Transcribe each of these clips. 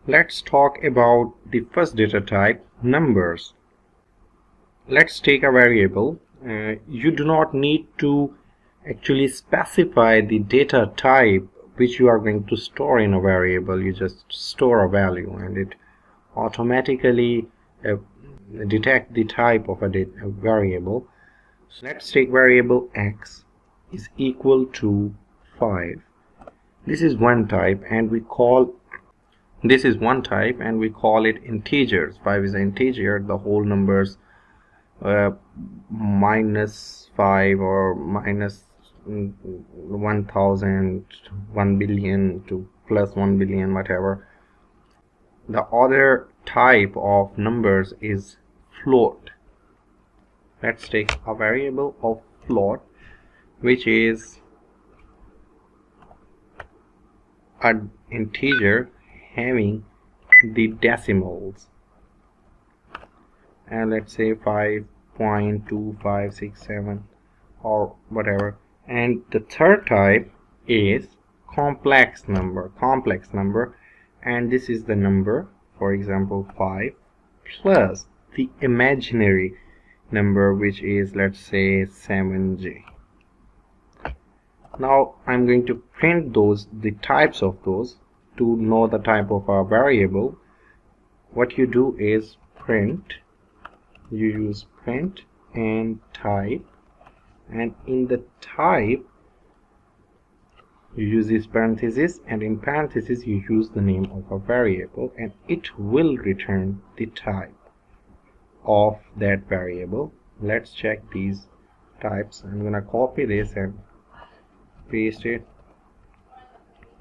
Let's talk about the first data type, numbers. Let's take a variable. You do not need to actually specify the data type which you are going to store in a variable. You just store a value and it automatically detect the type of a variable. So let's take variable x is equal to 5. This is one type and we call it integers. 5 is an integer. The whole numbers minus 5 or minus 1000, 1 billion to plus 1 billion, whatever. The other type of numbers is float. Let's take a variable of float, which is an integer having the decimals, and let's say 5.2567 or whatever. And the third type is complex number, and this is the number, for example 5 plus the imaginary number, which is, let's say, 7j. Now I'm going to print the types of those. To know the type of a variable, what you do is print. You use print and type, and in the type you use this parenthesis, and in parenthesis you use the name of a variable, and it will return the type of that variable. Let's check these types. I'm gonna copy this and paste it,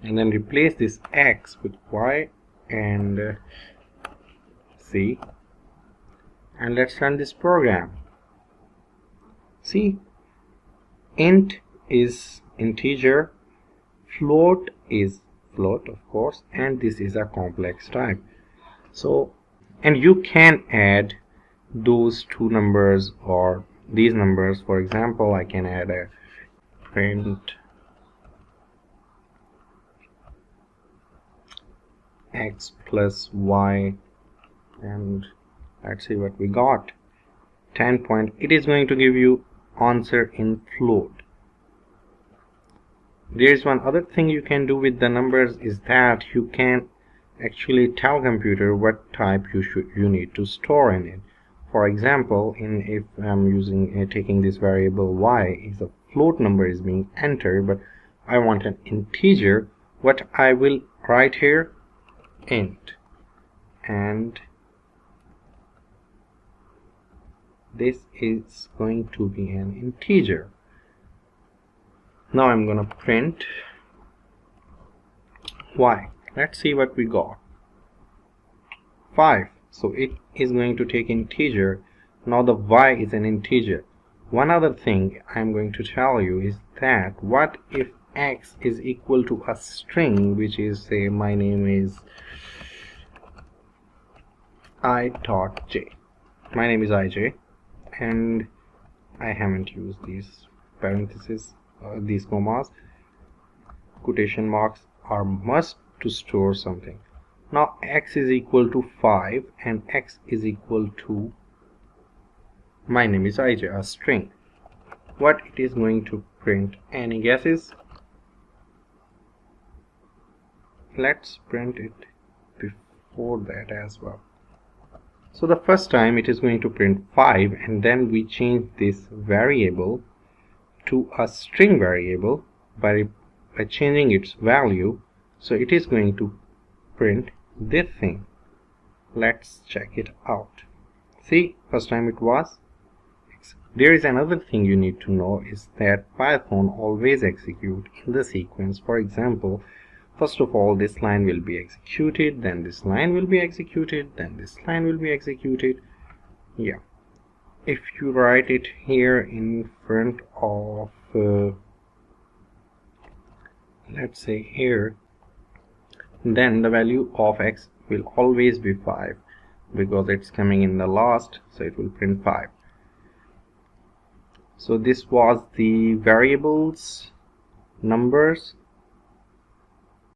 and then replace this x with y and c, and let's run this program. See, int is integer, float is float, of course, and this is a complex type. So, and you can add those two numbers or these numbers. For example, I can add a print x plus y, and let's see what we got. 10 point. It is going to give you answer in float. There is one other thing you can do with the numbers, is that you can actually tell computer what type you need to store in it. For example, if I'm using taking this variable y, is a float number is being entered, but I want an integer, what I will write here, int, and this is going to be an integer. Now I'm gonna print y. Let's see what we got. 5. So it is going to take integer. Now the y is an integer. One other thing I'm going to tell you is that what if x is equal to a string, which is, say, my name is I.j. My name is IJ, and I haven't used these parentheses, these commas. Quotation marks are must to store something. Now x is equal to 5 and x is equal to my name is IJ, a string. What it is going to print? Any guesses? Let's print it before that as well. So the first time it is going to print 5, and then we change this variable to a string variable by changing its value. So it is going to print this thing. Let's check it out. See, first time it was. There is another thing you need to know, is that Python always executes in the sequence. For example, first of all, this line will be executed, then this line will be executed, then this line will be executed. Yeah, if you write it here in front of let's say here, then the value of x will always be 5 because it's coming in the last, so it will print 5. So this was the variables, numbers,